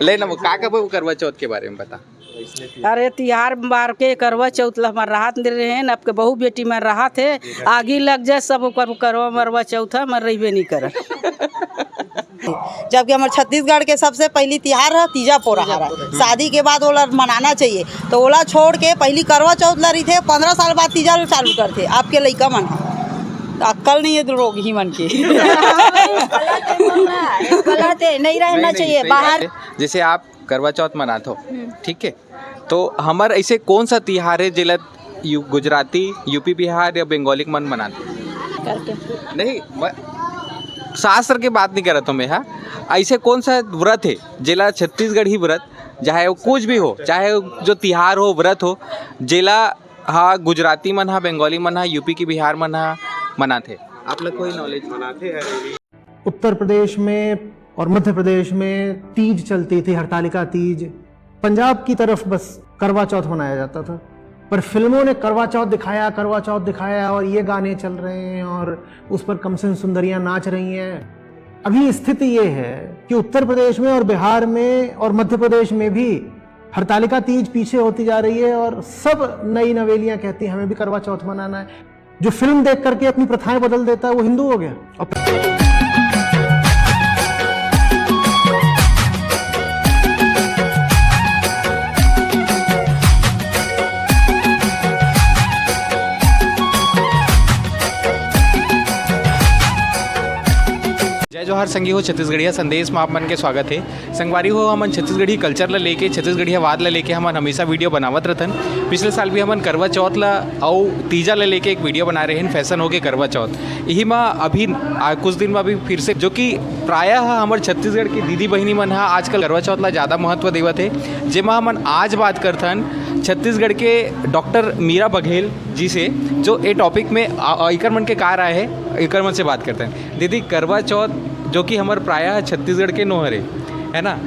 लेना वो का कब करवा चौथ के बारे में बता। अरे तिहार बार के करवा चौथ ला हमार राहत दे रहे हैं, आपके बहू बेटी में राहत है, आगे लग जाए सब करवा मरवा चौथ है, मर रही नहीं कर। जबकि हमारे छत्तीसगढ़ के सबसे पहली तिहार है तीजा पोरहारा, शादी के बाद ओला मनाना चाहिए, तो ओला छोड़ के पहली करवा चौथ ला रही थे, 15 साल बाद तीजा चालू करते। आपके लड़का मन अक्ल नहीं है लोग ही मन की नहीं रहना चाहिए बाहर। जैसे आप करवा चौथ मनाते हो, ठीक है, तो हमार ऐसे कौन सा तिहार है जिला गुजराती, यूपी, बिहार या बंगाली मन मनाते? नहीं, शास्त्र की बात नहीं कर रहा तो मैं। हाँ, ऐसे कौन सा व्रत है जिला छत्तीसगढ़ी व्रत, चाहे वो कुछ भी हो, चाहे जो तिहार हो, व्रत हो, जिला हाँ गुजराती मन हा, बंगाली मन हा, यूपी की बिहार मन हा मनाते? आप लोग कोई नॉलेज मनाते हैं? उत्तर प्रदेश में और मध्य प्रदेश में तीज चलती थी, हरतालिका तीज। पंजाब की तरफ बस करवा चौथ मनाया जाता था, पर फिल्मों ने करवा चौथ दिखाया और ये गाने चल रहे हैं और उस पर कमसिन सुंदरियां नाच रही हैं। अभी स्थिति ये है कि उत्तर प्रदेश में और बिहार में और मध्य प्रदेश में भी हरतालिका तीज पीछे होती जा रही है और सब नई नवेलियां कहती हैं हमें भी करवा चौथ मनाना है। जो फिल्म देख करके अपनी प्रथाएं बदल देता है वो हिंदू हो गया। जय जोहार संगी हो, छत्तीसगढ़िया संदेश में आप मन के स्वागत है। संगवारी हो, हमन छत्तीसगढ़ी कल्चर ला लेके, छत्तीसगढ़िया वाद ला लेके हमन हमेशा वीडियो बनावत रहथन। पिछले साल भी हमन करवा चौथ ला और तीजा ला लेके एक वीडियो बना रहे हैं, फैशन हो के करवा चौथ। यही में अभी कुछ दिन में अभी फिर से, जो कि प्रायः हमारे छत्तीसगढ़ की दीदी बहिनी मन हा आजकल करवा चौथ ला ज़्यादा महत्व देवत है। जेमा हमन आज बात करथन छत्तीसगढ़ के डॉक्टर मीरा बघेल जी से, जो ए टॉपिक में इकर मन के कार आए है, इकर मन से बात करते हैं। दीदी, करवा चौथ जो कि हमारे प्रायः छत्तीसगढ़ के नोहर है ना,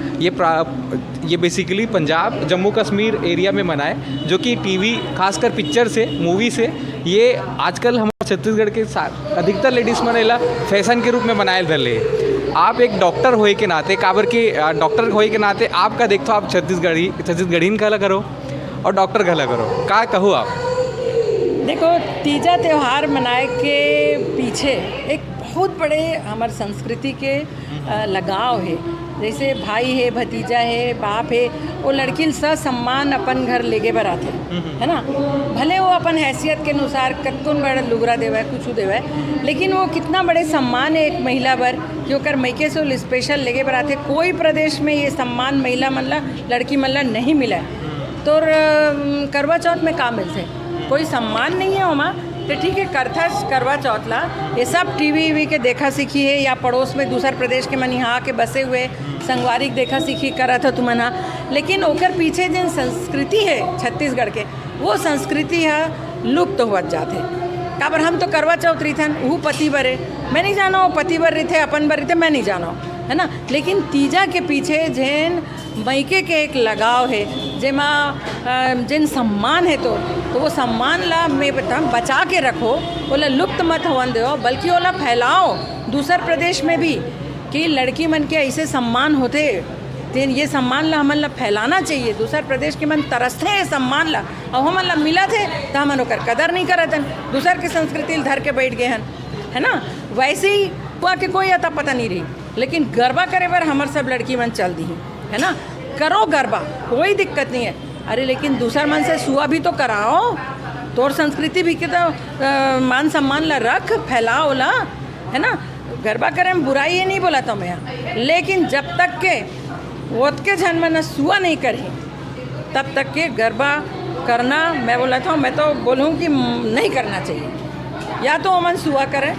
ये बेसिकली पंजाब, जम्मू कश्मीर एरिया में मनाए, जो कि टीवी खासकर पिक्चर से, मूवी से ये आजकल हमारे छत्तीसगढ़ के अधिकतर लेडीज़ मनेला फैशन के रूप में मनाए रहे। आप एक डॉक्टर होए के नाते, काबर के डॉक्टर होए के नाते आपका देखो, आप छत्तीसगढ़ीन खला करो और डॉक्टर खला करो, का कहो आप? देखो, तीजा त्यौहार मनाए के पीछे एक बहुत बड़े हमारे संस्कृति के लगाव है। जैसे भाई है, भतीजा है, बाप है, वो लड़किन सा सम्मान अपन घर लेके बराते है ना। भले वो अपन हैसियत के अनुसार कतुन बड़ा लुगरा देवा है, कुछ देवा है, लेकिन वो कितना बड़े सम्मान है एक महिला बर कि ओकर मैके से वो स्पेशल लेके बराते। कोई प्रदेश में ये सम्मान महिला मन ला, लड़की मन ला नहीं मिला है। तो करवा चौथ में का मिलते, कोई सम्मान नहीं है वहाँ, तो ठीक है करथा करवा चौथ ला। ये सब टीवी के देखा सीखी है, या पड़ोस में दूसर प्रदेश के मन यहाँ के बसे हुए संगवारी देखा सीखी करा था तुमन हा। लेकिन ओकर पीछे जिन संस्कृति है छत्तीसगढ़ के, वो संस्कृति है लुप्त होवत जाते। काबर हम तो करवा चौथ रही थे, वो पति बरे मैं नहीं जाना, वो पति बर रही थे, अपन बर रही थे, मैं नहीं जाना, है ना। लेकिन तीजा के पीछे जैन मैके के एक लगाव है, जेमा जिन सम्मान है, तो वो सम्मान ला मैं बता बचा के रखो, ओला लुप्त मत होवन दो, बल्कि ओला फैलाओ दूसर प्रदेश में भी कि लड़की मन के ऐसे सम्मान होते। तेन ये सम्मान ला हमन ला फैलाना चाहिए। दूसर प्रदेश के मन तरसते हैं सम्मान ला, और हमन ला मिला थे तो हमन ओकर कदर नहीं करतन, दूसर के संस्कृति धर के बैठ गए हैं, है ना। वैसे ही हुआ कि कोई अता पता नहीं रही, लेकिन गरबा करे बर हमार सब लड़की मन चल दी है ना। करो गरबा, कोई दिक्कत नहीं है। अरे लेकिन दूसर मन से सुआ भी तो कराओ, तोर संस्कृति भी के तो मान सम्मान ला रख, फैलाओ ला, है ना। गरबा करे में बुराई ये नहीं बोला तो मैं, लेकिन जब तक के ओत के जन में न सुआ नहीं करे, तब तक के गरबा करना मैं बोला था, मैं तो बोलूँ कि नहीं करना चाहिए। या तो अमन सुआ करे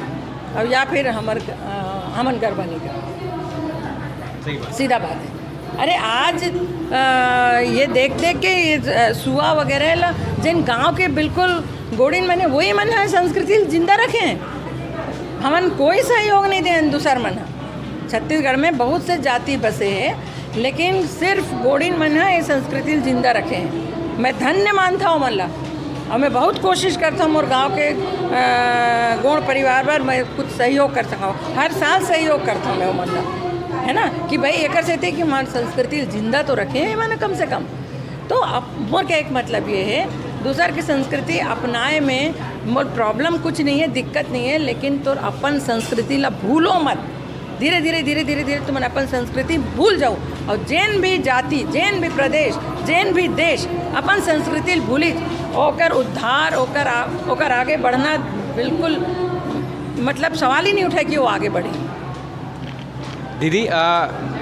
और या फिर हमन गरबा नहीं करे, सीधा बात है। अरे आज ये देख के सुआ वगैरह ला जिन गांव के बिल्कुल गोड़िन मैंने वही मन है संस्कृति जिंदा रखे हैं, हमन कोई सहयोग नहीं दे। दूसर मन छत्तीसगढ़ में बहुत से जाति बसे हैं, लेकिन सिर्फ गोड़िन मन है ये संस्कृति जिंदा रखे हैं। मैं धन्य मानता हूँ मन ला, और मैं बहुत कोशिश करता हूँ मोर गाँव के गौड़ परिवार पर मैं कुछ सहयोग कर सका। हर साल सहयोग करता हूँ मैं मन ला, है ना, कि भाई एकर से थे कि हमारी संस्कृति जिंदा तो रखे हैं माने कम से कम। तो अब मोर का एक मतलब ये है, दूसर की संस्कृति अपनाए में मोर प्रॉब्लम कुछ नहीं है, दिक्कत नहीं है, लेकिन तो अपन संस्कृति ला भूलो मत। धीरे धीरे तुम अपन संस्कृति भूल जाओ। और जैन भी जाति, जैन भी प्रदेश, जैन भी देश अपन संस्कृति भूली, ओकर उद्धार, ओकर आगे बढ़ना बिल्कुल मतलब सवाल ही नहीं उठा कि वो आगे बढ़े। दीदी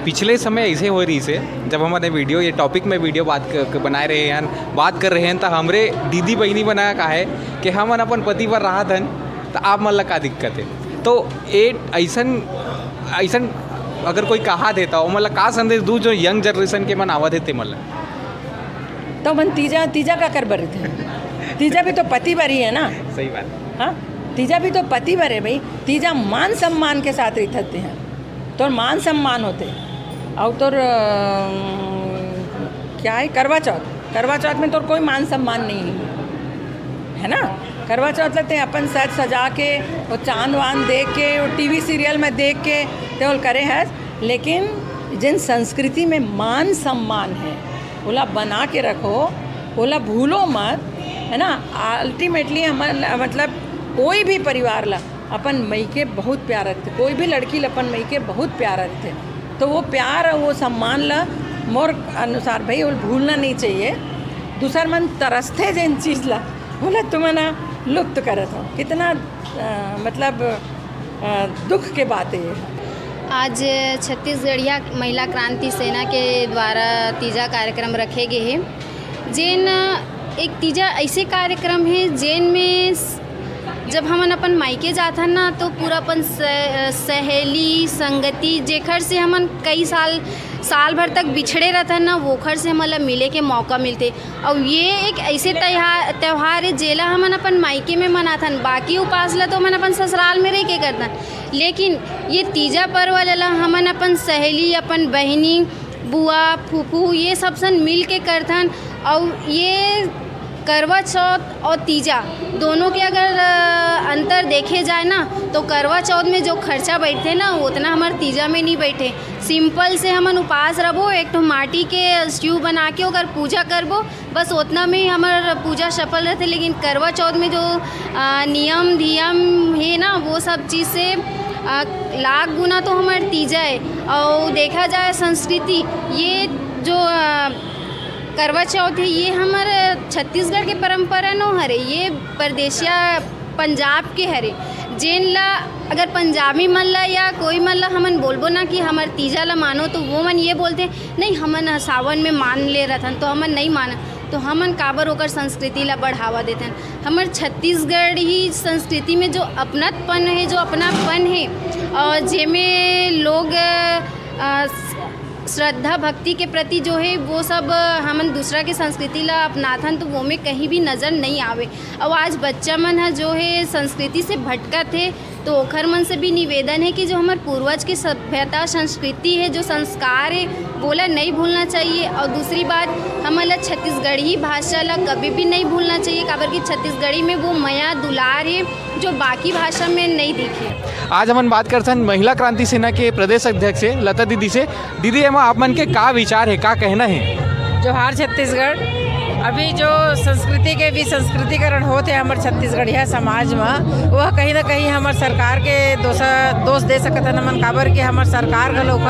पिछले समय ऐसे हो रही से जब हमारे वीडियो ये टॉपिक में वीडियो बनाए रहे हैं, बात कर रहे हैं, तो हमरे दीदी बहनी बनाया का है कि हमन अपन पति पर राहत हन तो आप मन ला का दिक्कत है। तो ऐसन अगर कोई कहा देता हो मतलब का संदेश दूँ जो यंग जनरेशन के मन आवत है ते मन ला? तो मन तीजा का कर बर थे, तीजा भी तो पति भरी है ना। सही बात। हाँ, तीजा भी तो पति भरे भाई। तीजा मान सम्मान के साथ रहते हैं, तो मान सम्मान होते। और तो क्या है करवा चौथ, करवा चौथ में तो कोई मान सम्मान नहीं है ना। करवा चौथ लगते हैं अपन सज सजा के और चांद वांद देख के और टीवी सीरियल में देख के तो करे है, लेकिन जिन संस्कृति में मान सम्मान है ओला बना के रखो, ओला भूलो मत, है ना। अल्टीमेटली हमारा मतलब कोई भी परिवार ला अपन मई के बहुत प्यार रखते, कोई भी लड़की ला अपन मई के बहुत प्यार रखते, तो वो प्यार और वो सम्मान ला मोर अनुसार भाई वो भूलना नहीं चाहिए। दूसर मन तरसते जिन चीज़ ला बोला तुम ना लुप्त करत हो, कितना मतलब दुख के बात है ये। आज छत्तीसगढ़िया महिला क्रांति सेना के द्वारा तीजा कार्यक्रम रखे गए हैं। जिन एक तीजा ऐसे कार्यक्रम है जिन में जब हमन अपन मायके जात हन ना तो पूरा अपन सहेली संगति जेखर से हमन कई साल भर तक बिछड़े रहते ना वोखर से हमन मिले के मौका मिलते। और ये एक ऐसे त्यौहार है जेला हमन अपन मायके में मनाथन, बाकी उपास ला तो हमन अपन ससुराल में रह के करतन, लेकिन ये तीजा पर्व वाला हमन अपन सहेली, अपन बहनी, बुआ, फूफू ये सब सन मिल के करथन। और ये करवा चौथ और तीजा दोनों के अगर अंतर देखे जाए ना तो करवा चौथ में जो खर्चा बैठते ना उतना हमारे तीजा में नहीं बैठे। सिंपल से हमन उपास रहो, एक तो माटी के स्ट्यू बना के अगर पूजा करबो बस उतना में ही हमार पूजा सफल रहते। लेकिन करवा चौथ में जो नियम धियम है ना वो सब चीज़ से लाख गुना तो हमारे तीजा है। और देखा जाए संस्कृति, ये जो करवा चौथ है ये हमारे छत्तीसगढ़ के परंपरा नो हरे, ये परदेशिया पंजाब के हरे। जेन ला अगर पंजाबी मन ला या कोई मन ला हमन बोलबो ना कि हमार तीजा ला मानो तो वो मन ये बोलते नहीं हमन सावन में मान ले रहथन, तो हमन नहीं माना, तो हमन काबर होकर संस्कृति ला बढ़ावा देथन। हमार छत्तीसगढ़ ही संस्कृति में जो अपनापन है, जो अपनापन है और जेमें लोग श्रद्धा भक्ति के प्रति जो है वो सब हमन दूसरा के संस्कृति ला अपनाथन तो वो में कहीं भी नज़र नहीं आवे। और आज बच्चा मन है जो है संस्कृति से भटकत है, तो ओखर मन से भी निवेदन है कि जो हमारे पूर्वज की सभ्यता संस्कृति है, जो संस्कार है बोला नहीं भूलना चाहिए। और दूसरी बात हमारा छत्तीसगढ़ी भाषा ला कभी भी नहीं भूलना चाहिए, काबर कि छत्तीसगढ़ी में वो माया दुलार है जो बाकी भाषा में नहीं दिखे। आज हम बात करते हैं महिला क्रांति सेना के प्रदेश अध्यक्ष से लता दीदी से। दीदी एमा आप मन के का विचार है, का कहना है? जोहार छत्तीसगढ़। अभी जो संस्कृति के भी संस्कृतिकरण होते हैं हमारे छत्तीसगढ़िया समाज में, वह कहीं ना कहीं हमारे सरकार के दोष दे सकते हैं मन, काबर कि हमारे सरकार का लोग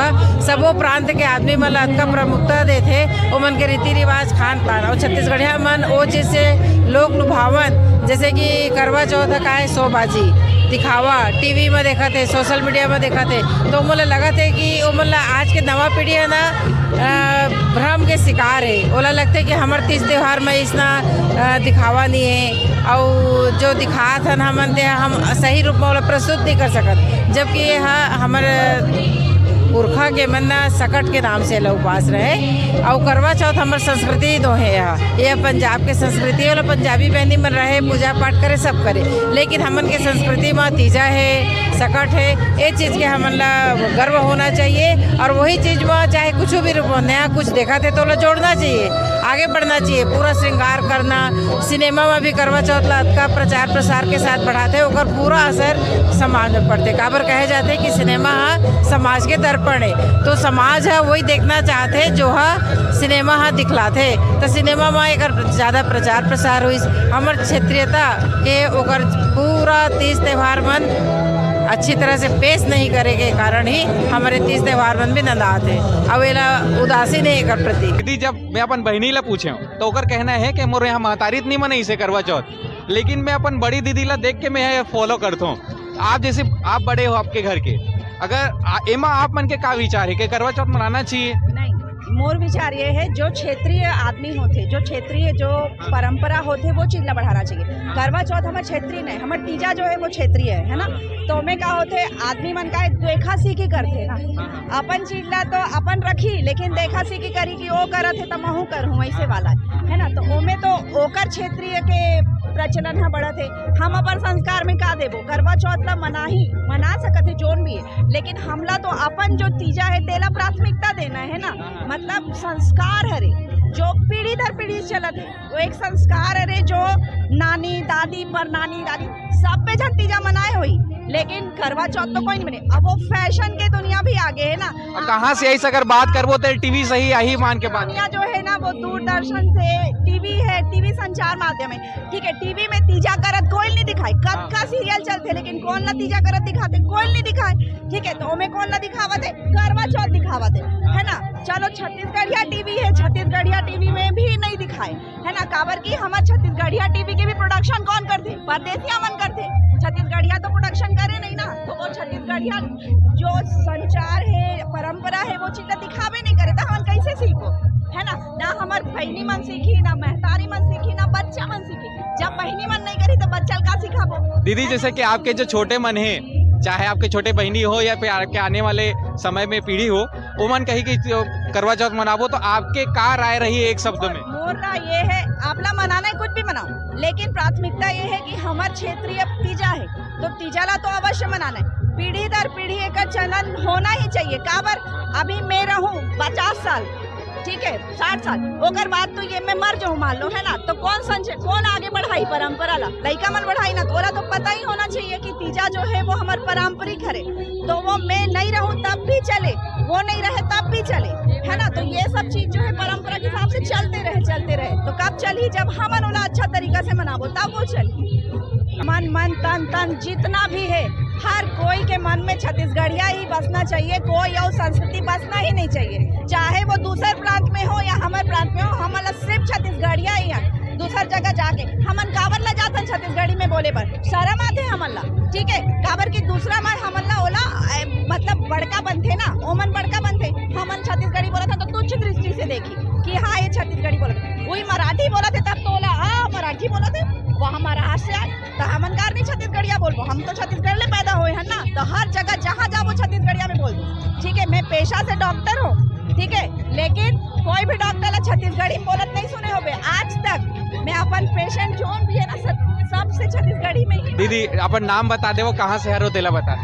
सबो प्रांत के आदमी मन ला अतका प्रमुखता देते वो मन के रीति रिवाज खान पान। और छत्तीसगढ़िया मन वो जैसे लोक लुभावन जैसे कि करवा चौथ का है शोबाजी दिखावा टीवी में देखा थे, सोशल मीडिया में देखा थे, तो मोला लगा थे कि वो मतलब आज के नवा पीढ़ी है ना भ्रम के शिकार है। ओला लगता है कि हमारे तीज त्यौहार में इतना दिखावा नहीं है और जो दिखात हन हमन ते हम सही रूप में प्रस्तुत नहीं कर सकत, जबकि यह हमारे पुरखा के मन सकट के नाम से उपवास रहे। और करवा चौथ हमारे संस्कृति दो है, यह पंजाब के संस्कृति है, पंजाबी बहनी मन रहे पूजा पाठ करे सब करे, लेकिन हमन के संस्कृति में तीजा है सकट है, ये चीज़ के हमन ला गर्व होना चाहिए। और वही चीज़ में चाहे कुछ भी रूप नया कुछ देखा थे तो ला जोड़ना चाहिए, आगे बढ़ना चाहिए, पूरा श्रृंगार करना। सिनेमा में भी करवा चौथ ला का प्रचार प्रसार के साथ बढ़ाते और पूरा असर समाज में पड़ते। काबर कहे जाते कि सिनेमा समाज के दर्पण है तो समाज है वही देखना चाहते जो है सिनेमा है दिखलाते तो सिनेमा में एक ज़्यादा प्रचार प्रसार हुई हमार क्षेत्रीयता के ओकर पूरा तीज त्यौहार मन अच्छी तरह से पेश नहीं करे के कारण ही हमारे तीज त्यौहार मन भी नंदात है अब एला उदासीन है एकर प्रति। दीदी जब मैं अपन बहनी ला पूछे हूँ तो ओकर कहना है कि मोर यहाँ महतारित नहीं मनाई से करवा चौथ, लेकिन मैं अपन बड़ी दीदी ला देख के मैं फॉलो करता हूँ। आप जैसे आप बड़े हो आपके घर के, अगर एमा आप मन के का विचार है कि करवा चौथ मनाना चाहिए? नहीं, मोर विचार ये है जो क्षेत्रीय आदमी होते, जो क्षेत्रीय जो परंपरा होते वो चीज ला बढ़ाना चाहिए। करवा चौथ हमारे क्षेत्रीय नहीं, हमारे तीजा जो है वो क्षेत्रीय है ना। तो में का होते आदमी मन का देखा सीखी करते ना, अपन चीज ला तो अपन रखी लेकिन देखा सीखी करी कि वो करत है तो महू करूँ ऐसे वाला है ना। तो ओमे तो ओकर क्षेत्रीय के प्रचलन है बढ़त है। हम अपन संस्कार में का देबो, करवा चौथ ला मना सकते जोन भी है, लेकिन हमला तो अपन जो तीजा है तेला प्राथमिकता देना है ना। मतलब संस्कार हरे जो पीढ़ी दर पीढ़ी चलत है, वो एक संस्कार हरे जो नानी दादी पर नानी दादी सब पे जन तीजा मनाए हुई, लेकिन करवा चौथ तो कोई नहीं बने। अब वो फैशन के दुनिया भी आगे है ना। कहाँ से ऐसा अगर बात करबो तो टीवी सही यही मान के बात दुनिया जो है ना वो दूरदर्शन से टीवी है, टीवी संचार माध्यम है, ठीक है। टीवी में तीजा करत कोई नहीं दिखाई, कब का सीरियल चलते लेकिन कौन ना तीजा करत दिखाते, कोई नहीं दिखाए, ठीक है। तो हमें कौन ना दिखावत है, करवा चौथ दिखावत है ना। चलो छत्तीसगढ़िया टीवी है, छत्तीसगढ़िया टीवी में भी नहीं दिखाए है ना। काबर की हमारे छत्तीसगढ़िया टीवी के भी प्रोडक्शन कौन करते, परदेसिया मन करते, छत्तीसगढ़िया तो प्रोडक्शन करे नहीं ना। तो वो छत्तीसगढ़िया जो संचार है परंपरा है वो चीज दिखावे नहीं करे तो हम कैसे सीखो है ना हमार बहनी मन सीखी, ना महतारी मन सीखी, ना बच्चा मन सीखी। जब बहनी मन नहीं करी तो बच्चा का सिखाबो। दीदी जैसे कि आपके जो छोटे मन है, चाहे आपके छोटे बहनी हो या फिर आपके आने वाले समय में पीढ़ी हो, वो मन कही कि करवा चौथ मनाबो, तो आपके का राय रही है एक शब्द में? मोर राय ये है आपला मनाना है कुछ भी मनाओ, लेकिन प्राथमिकता ये है कि हमार क्षेत्रीय तीजा है तो तीजा ला तो अवश्य मनाना है। पीढ़ी दर पीढ़ी एक चलन होना ही चाहिए। काबर अभी मैं रहूं 50 साल, ठीक है 60 साल, ओकर बाद तो ये मैं मर जाऊँ मान लो है ना। तो कौन आगे बढ़ाई परंपरा ला, लड़का मन बढ़ाई ना। तोरा तो पता ही होना चाहिए कि तीजा जो है वो हमार पारंपरिक है, तो वो मैं नहीं रहूँ तब भी चले, वो नहीं रहे तब भी चले है ना। तो ये सब चीज जो है परंपरा के हिसाब से चलते रहे। तो कब चली, जब हम उन्हें अच्छा तरीका से मनाबो तब वो चली। मन तन जितना भी है हर कोई के मन में छत्तीसगढ़िया ही बसना चाहिए, कोई और संस्कृति बसना ही नहीं चाहिए। चाहे वो दूसरे प्रांत में हो या हमारे प्रांत में हो, हमारा सिर्फ छत्तीसगढ़िया ही है। दूसर जगह जाके हमन काबर ला जाते छत्तीसगढ़ी में बोले पर शर्म आते हमला, ठीक है। काबर की दूसरा मन हमला ओला मतलब बड़का बनते ना, ओमन बड़का बनते, हमन छत्तीसगढ़ी बोला था तो तुच्छ दृष्टि से देखी कि हाँ ये छत्तीसगढ़ी बोला था। वही मराठी बोला थे तब तो ओला हाँ मराठी बोला थे, वहाँ महाराष्ट्र से आए तो हमन कार नहीं छत्तीसगढ़िया बोलबो, हम तो छत्तीसगढ़ में पैदा हुए हैं ना। तो हर जगह जहाँ जाओ छत्तीसगढ़िया में बोल दो, ठीक है। मैं पेशा से डॉक्टर हूँ, ठीक है, लेकिन कोई भी डॉक्टर ला छत्तीसगढ़ी बोलत नहीं सुने होगे आज तक। मैं अपन पेशेंट जोन भी है ना सबसे छत्तीसगढ़ी में ही। दीदी अपन नाम बता दे, वो कहाँ से हरो तेला बता।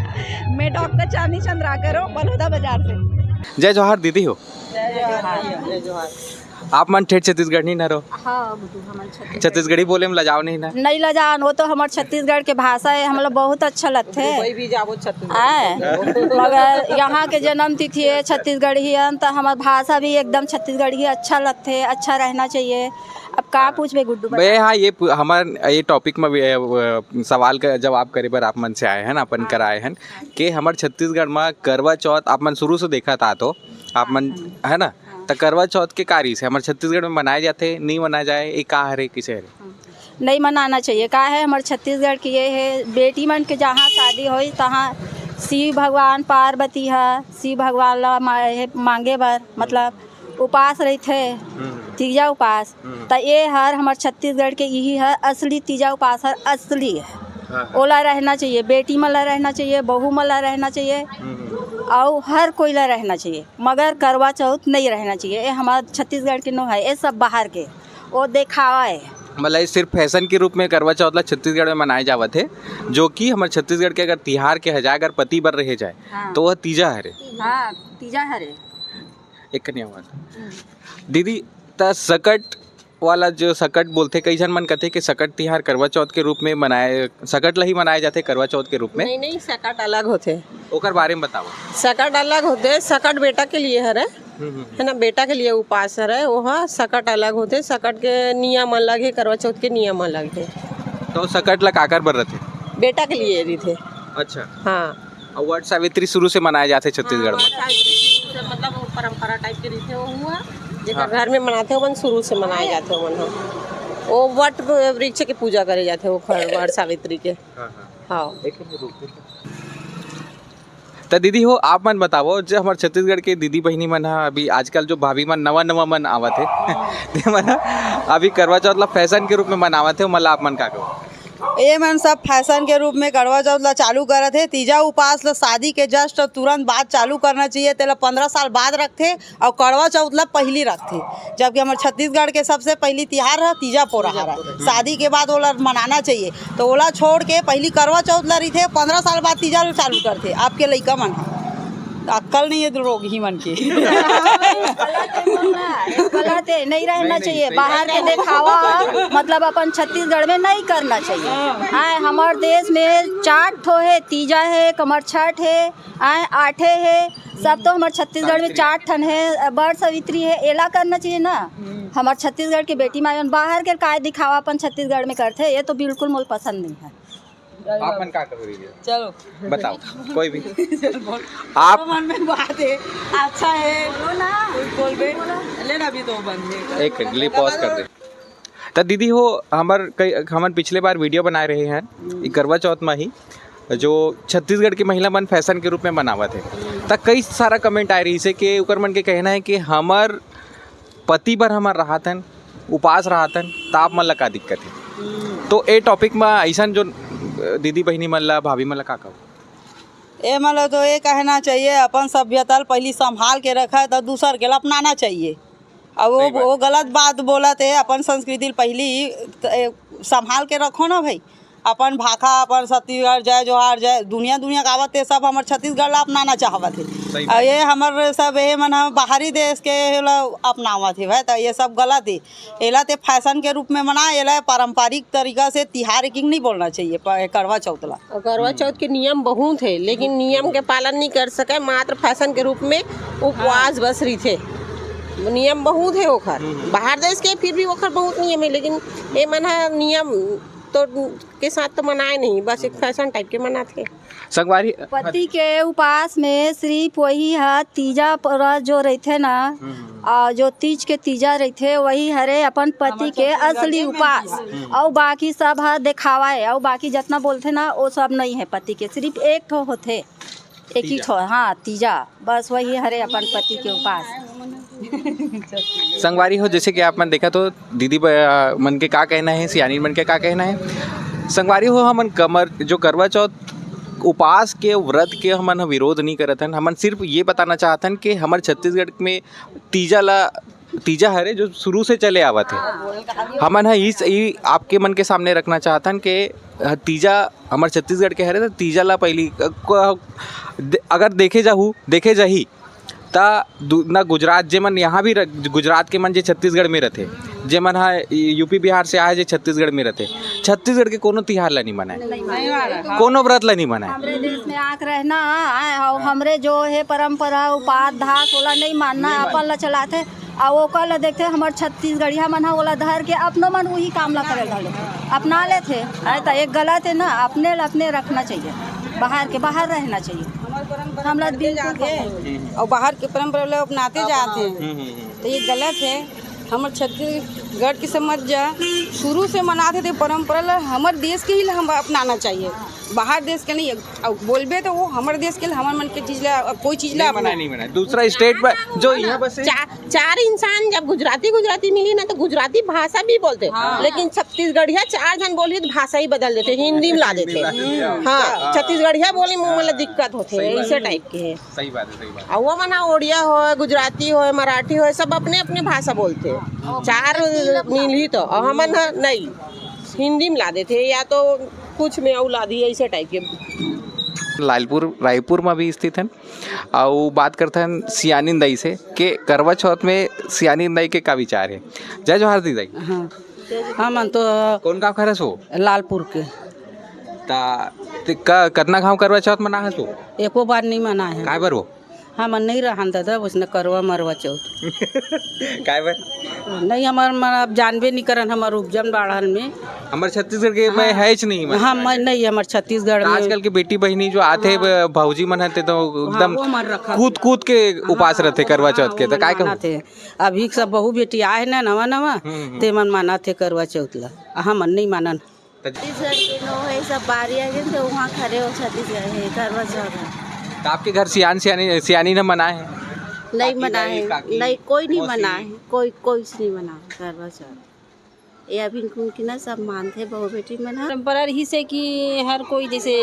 मैं डॉक्टर चांदी चंद्राकर हूँ, बलौदा बाजार से। जय जोहार दीदी हो। आप मन ठेठ छत्तीसगढ़ नहीं न रहो? हाँ छत्तीसगढ़ी बोले में लजाओ नहीं ना? नहीं लजान, वो तो हमारे छत्तीसगढ़ के भाषा है, हम लोग बहुत अच्छा लगते हैं। मगर यहाँ के जन्म तिथि है छत्तीसगढ़ी है तो हमारी भाषा भी एकदम छत्तीसगढ़ी अच्छा लगते है, अच्छा रहना चाहिए। अब का पूछबे गुड्डू भाई? हाँ ये हमार ये टॉपिक में सवाल का जवाब करे पर आप मन से आए हैं अपन कराए हैं कि हमारे छत्तीसगढ़ में करवा चौथ आप मन शुरू से देखा था तो आप मन है ना। तो करवा चौथ के कार्य से हमारे छत्तीसगढ़ में मनाए जाते नहीं मनाया जाए, ये का हरे किसे हरे? नहीं मनाना चाहिए। का है हमारे छत्तीसगढ़ की ये है बेटी मन के जहाँ शादी हो तहाँ शिव भगवान पार्वती है, शिव भगवान ला मांगे बर मतलब उपास रहते तीजा उपास। तो ये हर हमारे छत्तीसगढ़ के यही है असली तीजा उपास है, असली है। ओला रहना चाहिए, बेटी मला रहना चाहिए, बहू मला रहना चाहिए और हर कोई ला रहना चाहिए, मगर करवा चौथ नहीं रहना चाहिए। ये हमारे छत्तीसगढ़ के नो है, ये सब बाहर के वो दिखावा है। मतलब सिर्फ फैशन के रूप में करवा चौथ ला छत्तीसगढ़ में मनाए जावत है, जो कि हमारे छत्तीसगढ़ के अगर तिहार के हजाए अगर पति बर रह जाए तो वह तीजा हरे। हाँ तीजा हरे एक कन्या हुआ दीदी त सकट वाला जो सकट बोलते कई जन मन कहते कि सकट तिहार करवा चौथ के रूप में मनाए सकट ला ही मनाए जाते करवा चौथ के रूप में। नहीं नहीं सकट अलग होते, ओकर बारे में बताओ। सकट अलग होते, सकट बेटा के लिए हरे है ना, बेटा के लिए उपास हरे, वह सकट अलग होते, सकट के नियम अलग है, करवा चौथ के नियम अलग है। तो सकट ला काकर बर रहते? बेटा के लिए भी थे। अच्छा हाँ, और वट सावित्री शुरू से मनाए जाते छत्तीसगढ़ में। मतलब वो परंपरा टाइप के रीते वो हुआ जेकर घर में मनाते हो मन शुरू से मनाए जाते हो मन। वो वट वृक्ष की पूजा करे जाते हो वट सावित्री के। हाँ तो दीदी हो आप मन बताओ, जो हमारे छत्तीसगढ़ के दीदी बहनी मन है अभी आजकल जो भाभी मन नवा मन आवत है ते मन अभी करवा चौथ ला फैशन के रूप में मनावत है, मतलब आप मन का कहो? ये मन सब फैशन के रूप में करवा चौथ ला चालू करत है। तीजा उपास ला शादी के जस्ट तुरंत बाद चालू करना चाहिए, तेला 15 साल बाद रखते और करवा चौथ ला पहली रखते। जबकि हमारे छत्तीसगढ़ के सबसे पहली तिहार है तीजा पोरहारा, शादी के बाद ओला मनाना चाहिए। तो ओला छोड़ के पहली करवा चौथ ला रही 15 साल बाद तीजा चालू करते। आपके लइका मन अक्ल नहीं है लोग ही मन की गलत है, नहीं रहना चाहिए। बाहर के दिखावा मतलब अपन छत्तीसगढ़ में नहीं करना चाहिए। आए हमारे देश में 4 ठो है, तीजा है, कमर छठ है, आए 8 है, सब तो हमारे छत्तीसगढ़ में 4 ठन है। बड़ सावित्री है, एला करना चाहिए ना। हमारे छत्तीसगढ़ की बेटी मायन बाहर के काय दिखावा अपन छत्तीसगढ़ में करते, ये तो बिल्कुल मुझे पसंद नहीं है। आप मन का कहो दीदी? चलो बताओ कोई भी आप मन में बात है अच्छा है, बोल बे लेना भी तो बंद है। एक लिए पॉज कर दे। तो दीदी हो हमन पिछले बार वीडियो बनाए रहे हैं करवा चौथ में ही, जो छत्तीसगढ़ की महिला मन फैशन के रूप में मनावत है। तो कई सारा कमेंट आए रही से कि ओकर मन के कहना है कि हमार पति पर हमार राहतन उपास राहतन तो आप मन ला का दिक्कत है। तो ए टॉपिक में ऐसा जो दीदी बहनी मन ला भाभी मन ला का कहो? ये मतलब तो ये कहना चाहिए अपन सभ्यता पहली संभाल के रखा है तो दूसर के अपनाना चाहिए। अब वो गलत बात बोलत है, अपन संस्कृति पहली संभाल के रखो ना भाई। अपन भाखा अपन छत्तीसगढ़ जय जोहार जय दुनिया का आवत है, सब हमारे छत्तीसगढ़ ला अपनाना चाहत है। और ये हमारे सब ये मन बाहरी देश के अपनावत है भाई, तो ये सब गलत है। एला ते फैशन के रूप में मना, एला पारंपरिक तरीका से तिहार की नहीं बोलना चाहिए करवा चौथ ला। करवा चौथ के नियम बहुत है, लेकिन नियम के पालन नहीं कर सके, मात्र फैशन के रूप में उपवास बस रही थे। नियम बहुत है ओखर, बाहर देश के फिर भी ओखर बहुत नियम है, लेकिन ये मन नियम तो के साथ तो मनाए नहीं, बस एक फैशन टाइप के मनाते। संगवारी पति के उपास में सिर्फ वही है तीजा पर जो रहते ना, जो तीज के तीजा रहते वही हरे अपन पति के असली उपास। और बाकी सब है दिखावा है, और बाकी जितना बोलते ना वो सब नहीं है। पति के सिर्फ एक ठो होते, एक ही ठो, हाँ तीजा, बस वही हरे अपन पति के उपास। संगवारी हो जैसे कि आप मन देखा तो दीदी मन के का कहना है, सियानी मन के का कहना है। संगवारी हो हमन कमर जो करवा चौथ उपास के व्रत के हमन विरोध नहीं करत हन, हमन सिर्फ ये बताना चाहतन कि हमारे छत्तीसगढ़ में तीजा हरे जो शुरू से चले आवत है। हमन इस आपके मन के सामने रखना चाहतन कि तीजा हमारे छत्तीसगढ़ के हरे तो तीजा ला पहली अगर देखे जाही ता ना गुजरात जे मन यहाँ भी गुजरात के मन जे छत्तीसगढ़ में रहते, जे मन यूपी बिहार से आए जे छत्तीसगढ़ में रहते, छत्तीसगढ़ के कोनो तिहार ला नहीं मनाए, कोनो व्रत ला नहीं मनाए। हमरे देश में आँख रहना और हमरे जो है परंपरा उपास धास ओला नहीं मानना, अपन ला चलाते और ओकर ला देखते हमारे छत्तीसगढ़िया मन ओला धर के अपनो मन वही काम ला करे अपना लेते। तो एक गलत है ना, अपने रखना चाहिए, बाहर के बाहर रहना चाहिए। हम लोग और बाहर के परंपरा लोग अपनाते जाते हैं, तो ये गलत है। हमारे छत्तीसगढ़ की समझ जा शुरू से मनाते थे परंपरा ला, हमारे देश के ही हम अपनाना चाहिए, बाहर देश के नहीं। बोलबे तो वो हमारे देश के हमारे मन के चीज ला कोई चीज ला नहीं मना दूसरा स्टेट में जो यहाँ बस चार इंसान जब गुजराती मिली ना तो गुजराती भाषा भी बोलते, लेकिन छत्तीसगढ़िया 4 जन बोली तो भाषा ही बदल देते, हिंदी में ला देते। हाँ, छत्तीसगढ़िया बोली मुँह मतलब दिक्कत होते है, ऐसे टाइप के है। सही बात है, सही बात। और वो मना ओडिया हो, गुजराती हो, मराठी हो, सब अपने अपने भाषा बोलते। 4 मिली तो हमन नहीं हिंदी में ला देते, या तो कुछ में और ला दी, ऐसे टाइप के। लालपुर रायपुर में भी स्थित हैं और बात करते हैं सियानी दाई से कि करवा चौथ में सियानी दाई के का विचार है। जय जोहार दी दाई। हाँ हम तो कौन गाँव खरस हो? लालपुर के कितना गाँव करवा चौथ मना है तो एको बार नहीं मना है। काय बर हो? हम नहीं रहा दादा उसने करवा मरवा चौथ काय बर नहीं हमार जानबे नहीं करन हमार उपजन बाढ़न में हमारे छत्तीसगढ़ के में है च नहीं मतलब। हाँ मैं नहीं हमार छत्तीसगढ़ में आजकल के बेटी बहनी जो आते भाऊजी मन हते तो एकदम कूद कूद के उपास रहते करवा चौथ के तो काय कहूं थे अभी सब बहू बेटी आए ना नवा नवा ते मन माना थे करवा चौथ ला हम नहीं मानन। छत्तीसगढ़ के लोग है सब बारी है तो वहाँ खड़े हो छत्तीसगढ़ है करवा चौथ। तो आपके घर सियानी ने मनाए हैं? नहीं मना है, नहीं कोई नहीं मौसी। मना है, कोई नहीं मना करवा चौथ। ये अभी की ना सब मानते बहू बेटी मना। परंपरा रही से कि हर कोई जैसे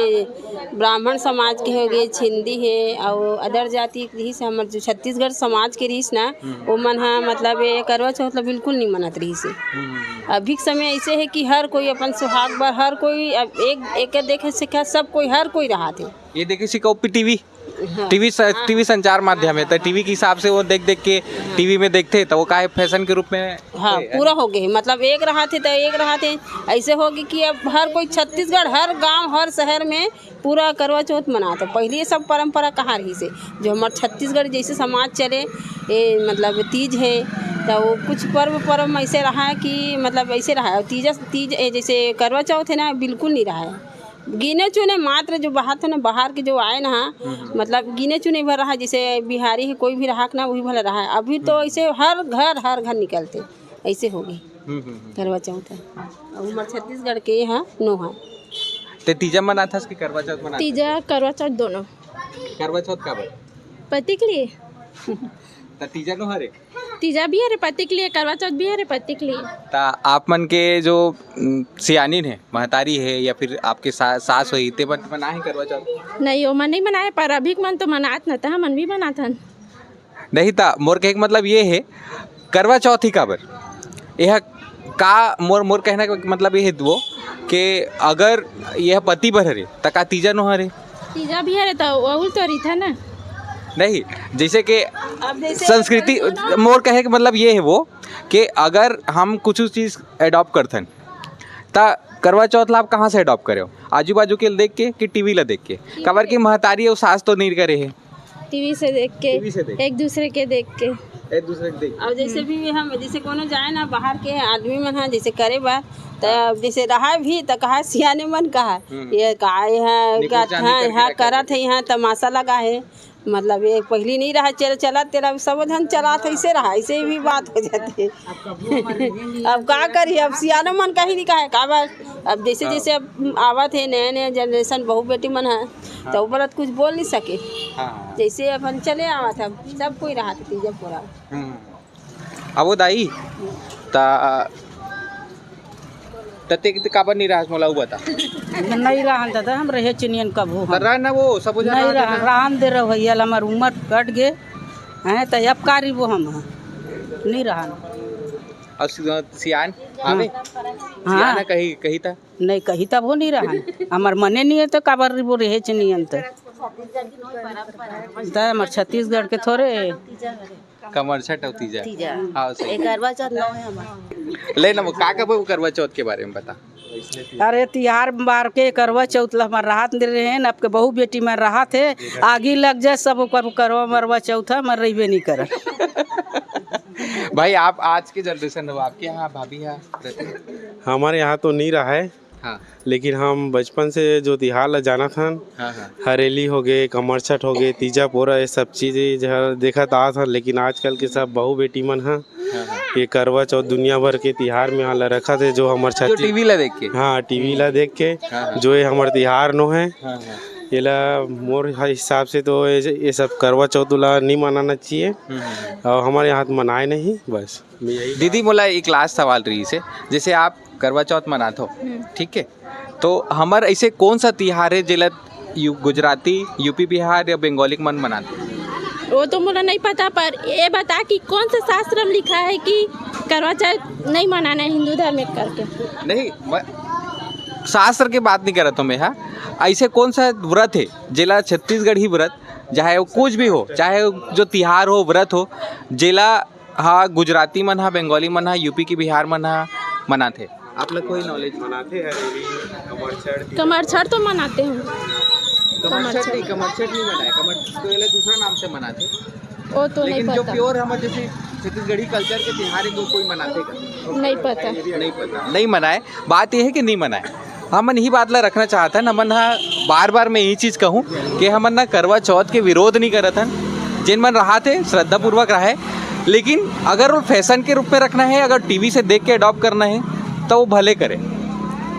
ब्राह्मण समाज के हो गए छिंदी है और अदर जाति के रही से हमारे जो छत्तीसगढ़ समाज के रही ना वो मन हाँ मतलब ये करवा चौथ ला बिल्कुल नहीं मनत रही से। अभी के समय ऐसे है कि हर कोई अपन सुहाग बार हर कोई अब एक देखे सीखा सब कोई हर कोई रहा थे। ये देखे सिखाओ टीवी संचार माध्यम है तो टीवी के हिसाब से वो देख देख के टीवी में देखते तो वो काहे फैशन के रूप में हाँ पूरा हो गए मतलब एक रहा थे तो एक रहा थे ऐसे हो गए कि अब हर कोई छत्तीसगढ़ हर गांव हर शहर में पूरा करवा चौथ मनाता। पहले ये सब परंपरा कहाँ रही से जो हमारे छत्तीसगढ़ जैसे समाज चले ये मतलब तीज है तो वो कुछ पर्व ऐसे रहा कि मतलब ऐसे रहा है। तीज जैसे करवा चौथ है ना बिल्कुल नहीं रहा है। गिने चुने मात्र जो बाहर थे ना बाहर के जो आए ना मतलब गिने चुने भर रहा जैसे बिहारी है कोई भी रहा ना वही भला रहा है। अभी तो ऐसे हर घर निकलते ऐसे हो गई करवा चौथ है और हमारे छत्तीसगढ़ के यहाँ नो है। तो तीजा मना था कि करवा चौथ मना? तीजा करवा चौथ दोनों। करवा चौथ का बर पति के लिए तो तीजा नो हरे तीजा भी है पति के लिए करवा चौथ भी है पति के लिए। ता आप मन के जो सियानी है महतारी है या फिर आपके सास हुई ते मन मना है करवा चौथ? नहीं वो मन नहीं मनाए पर अभी मन तो मनात न था मन भी मनाता नहीं था। मोर के एक मतलब ये है करवा चौथ ही का बर यह का मोर कहना का मतलब ये है वो कि अगर यह पति भर हरे तो का तीजा नो हरे? तीजा भी है तो वो तो रही था ना नहीं जैसे कि संस्कृति मोर कहे के मतलब ये है वो कि अगर हम कुछ चीज़ एडॉप्ट करते हैं ता करवा चौथ ला आप कहाँ से एडॉप्ट करे हो? आजू बाजू के देख के कि टीवी ला देख के? कबर की महतारी है सास तो नहीं करे है टीवी से देख के एक दूसरे के देख के और जैसे भी हम जैसे कोनो जाए ना बाहर के आदमी मन हाँ जैसे करे बा तो जैसे रहा भी तो कहा सियाने मन कहा ये कहा यहाँ करत है यहाँ तमाशा लगा है मतलब ये पहली नहीं रहा चला तेरा सब धन चला था ऐसे रहा ऐसे भी बात हो जाती है। अब क्या करिए अब सियानो मन कहीं नहीं कहा का बार अब जैसे जैसे अब आवत है नया जनरेशन बहू बेटी मन है तो वो कुछ बोल नहीं सके जैसे अपन चले आवा था सब कोई रहा था तीजा पूरा। अब वो दाई ता तते काबर नहीं रहा मोला बता? नहीं रहा दादा हम रहे चिनियन कब हो रहा ना वो सब नहीं रहा राम दे रहे भैया हमार उम्र कट गए हैं तो अब कारी वो हम नहीं रहा। और सियान आवे सियान कही था नहीं कही तब वो नहीं रहा हमार मने नहीं है तो काबर वो रहे चिनियन तो हमार छत्तीसगढ़ के थोड़े कमर छठ और तीजा हाँ सही करवा चौथ ना है हमारा ले ना वो का करवा चौथ के बारे में बता। अरे तिहार बार के करवा चौथ ला हमार राहत दे रहे हैं आपके बहू बेटी में राहत है आगे लग जाए सब करवा मरवा चौथ मर रही नहीं कर। भाई आप आज के जनरेशन हो आपके यहाँ भाभी यहाँ रहते हैं? हमारे यहाँ तो नहीं रहा है हाँ लेकिन हम बचपन से जो तिहार ला जाना था हरेली हो गए कमर छठ हो गए तीजा पोरा ये सब चीज़ें देखा था लेकिन आजकल के सब बहू बेटी मन है ये करवा चौथ दुनिया भर के तिहार में हाला रखा थे जो हमारे छठ टीवी ला देख के हाँ टीवी ला देख के जो ये हमारे तिहार नो है ये ला मोर हिसाब से तो ये सब करवा चौथ ला नहीं मनाना चाहिए और हमारे यहाँ मनाए नहीं बस। दीदी मोला एक लास्ट सवाल रही से जैसे आप करवा चौथ मनाते हो ठीक है तो हमार ऐसे कौन सा तिहार है जिला गुजराती यूपी बिहार या बंगाली मन मनाते? वो तो मुझे नहीं पता पर ये बता कि कौन सा शास्त्र में लिखा है कि करवा चौथ नहीं मनाना है हिंदू धर्म में करके? नहीं शास्त्र की बात नहीं कर रहा मैं हाँ ऐसे कौन सा व्रत है जेला छत्तीसगढ़ी व्रत चाहे वो कुछ भी हो, चाहे जो तिहार हो व्रत हो, जेला हाँ गुजराती मन हा, बंगाली मन हा, यूपी की बिहार मन हा मनाथे? आप लोग कोई नॉलेज मनाते हैं कमरछठ तो मनाते हैं। कमरछठ नहीं मनाए, कमरछठ तो दूसरा नाम से मनाते, वो तो नहीं लेकिन जो पता। प्योर हमारे जैसे छत्तीसगढ़ी कल्चर के त्योहार है वो कोई मनाते का? नहीं पता। नहीं पता, नहीं मनाए। बात यह है कि नहीं मनाए। हमन यही बात ला रखना चाहता है। हमन हा बार बार मैं यही चीज़ कहूँ कि हमन ना करवा चौथ के विरोध नहीं करत हन। जिन मन रहा थे श्रद्धापूर्वक रहे, लेकिन अगर वो फैशन के रूप में रखना है, अगर टीवी से देख के अडॉप्ट करना है तो वो भले करे,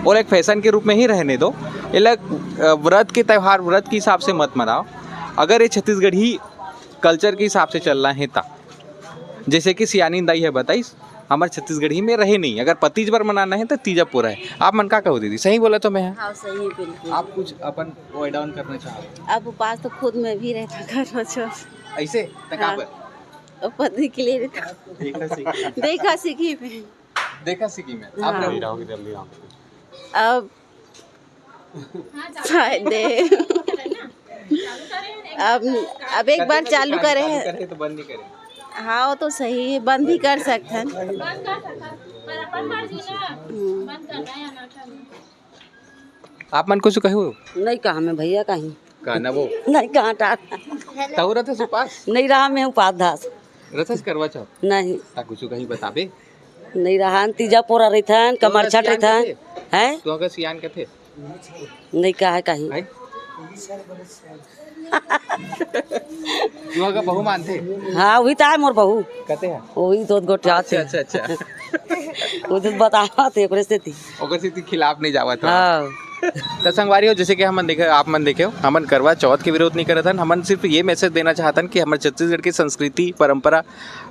और एक फैशन के रूप में ही रहने दो। ये व्रत के त्यौहार व्रत के हिसाब से मत मनाओ। अगर ये छत्तीसगढ़ी कल्चर के हिसाब से चलना है ता, जैसे कि सियानी दाई है बताई हमारे छत्तीसगढ़ी में रहे नहीं, अगर पतीज बार मनाना है तो तीजा पूरा है। आप मन का कहो दीदी, सही बोला तो मैं? हाँ सही है बिल्कुल। आप कुछ अपन वॉइड डाउन करना चाहो? अब उपास तो खुद में भी रहता करवा चौथ, ऐसे तका पर पति के लिए रहता। देखा सीखी में, देखा सीखी में हाँ। आप अब शायद अब एक बार चालू करे हैं तो बंद नहीं करें। हाँ वो तो सही है, बंद भी कर सकते हैं। आप मन कुछ कहो? नहीं कहा मैं भैया कहीं कहना वो नहीं कहा ताऊ रथ उपास नहीं रहा मैं उपाध्यास रथस करवा चाहो नहीं ता कुछ कहीं बताबे? नहीं रहा तीजा पोरा रहता है, कमरछठ रहता है तो अगर सियान के थे नहीं कहा कहीं भाई तू अगर बहू मानते? हाँ वही तो है मोर बहू, कहते हैं वही दूध गोट जाते अच्छा अच्छा अच्छा वो दूध बतावा थे ओकरे से थी। ओकर से खिलाफ नहीं जावा था। हाँ तो संगवारी हो, जैसे कि हमन देखे आप मन देखे हो, हमन करवा चौथ के विरोध नहीं करत हन। हमन सिर्फ ये मैसेज देना चाहतन कि हमारे छत्तीसगढ़ की संस्कृति परंपरा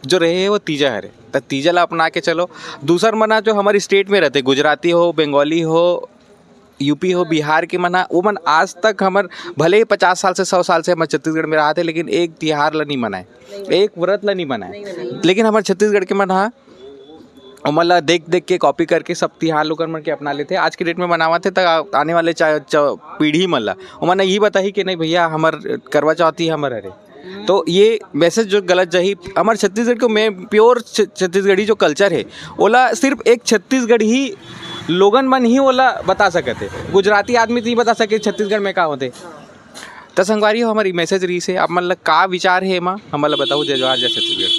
जो रहे है वो तीजा हरे, तो तीजा ला अपना के चलो। दूसर मना जो हमारी स्टेट में रहते, गुजराती हो, बंगाली हो, यूपी हो, बिहार के मना, वो मन आज तक हमर भले ही 50 साल से 100 साल से हमारे छत्तीसगढ़ में रहा थे, लेकिन एक तिहार ला नहीं मनाए, एक व्रत ला नहीं मनाए। लेकिन हमारे छत्तीसगढ़ के मन हाँ उमला देख देख के कॉपी करके सब तिहार लोग मन के अपना लेते। आज के डेट में मनावते तो आने वाले पीढ़ी मन ला उमने यही बताही कि नहीं भैया हमार करवा चौथी हमर हरे। तो ये मैसेज जो गलत जही हमारे छत्तीसगढ़ को में प्योर छत्तीसगढ़ी जो कल्चर है ओला सिर्फ एक छत्तीसगढ़ ही लोगन मन ही ओला बता सकते, गुजराती आदमी नहीं बता सके छत्तीसगढ़ में का होते। तो संगवारी हो हमारी मैसेज रही से आप मतलब का विचार है माँ हमारा बताओ जय जवाहर जय छत्तीसगढ़।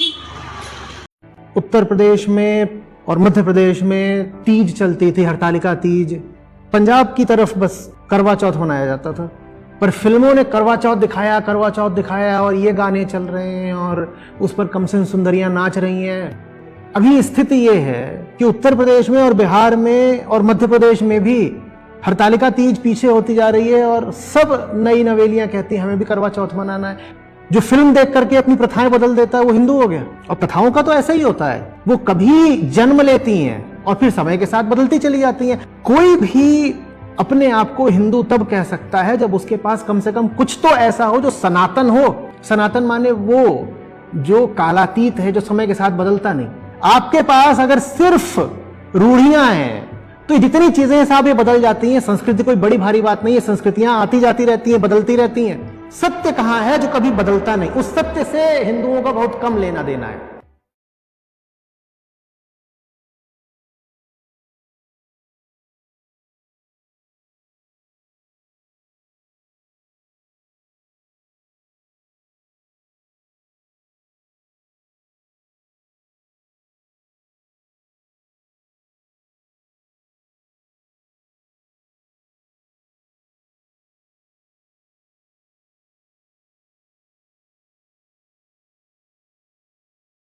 उत्तर प्रदेश में और मध्य प्रदेश में तीज चलती थी, हरतालिका तीज। पंजाब की तरफ बस करवा चौथ मनाया जाता था, पर फिल्मों ने करवा चौथ दिखाया और ये गाने चल रहे हैं और उस पर कमसिन सुंदरियां नाच रही हैं। अभी स्थिति ये है कि उत्तर प्रदेश में और बिहार में और मध्य प्रदेश में भी हरतालिका तीज पीछे होती जा रही है और सब नई नवेलियां कहती हैं हमें भी करवा चौथ मनाना है। जो फिल्म देख करके अपनी प्रथाएं बदल देता है वो हिंदू हो गया। और प्रथाओं का तो ऐसा ही होता है, वो कभी जन्म लेती हैं और फिर समय के साथ बदलती चली जाती हैं। कोई भी अपने आप को हिंदू तब कह सकता है जब उसके पास कम से कम कुछ तो ऐसा हो जो सनातन हो। सनातन माने वो जो कालातीत है, जो समय के साथ बदलता नहीं। आपके पास अगर सिर्फ रूढ़ियां हैं तो जितनी चीजें हैं साहब ये बदल जाती हैं। संस्कृति कोई बड़ी भारी बात नहीं है, संस्कृतियां आती जाती रहती हैं, बदलती रहती हैं। सत्य कहाँ है जो कभी बदलता नहीं, उस सत्य से हिंदुओं का बहुत कम लेना देना है।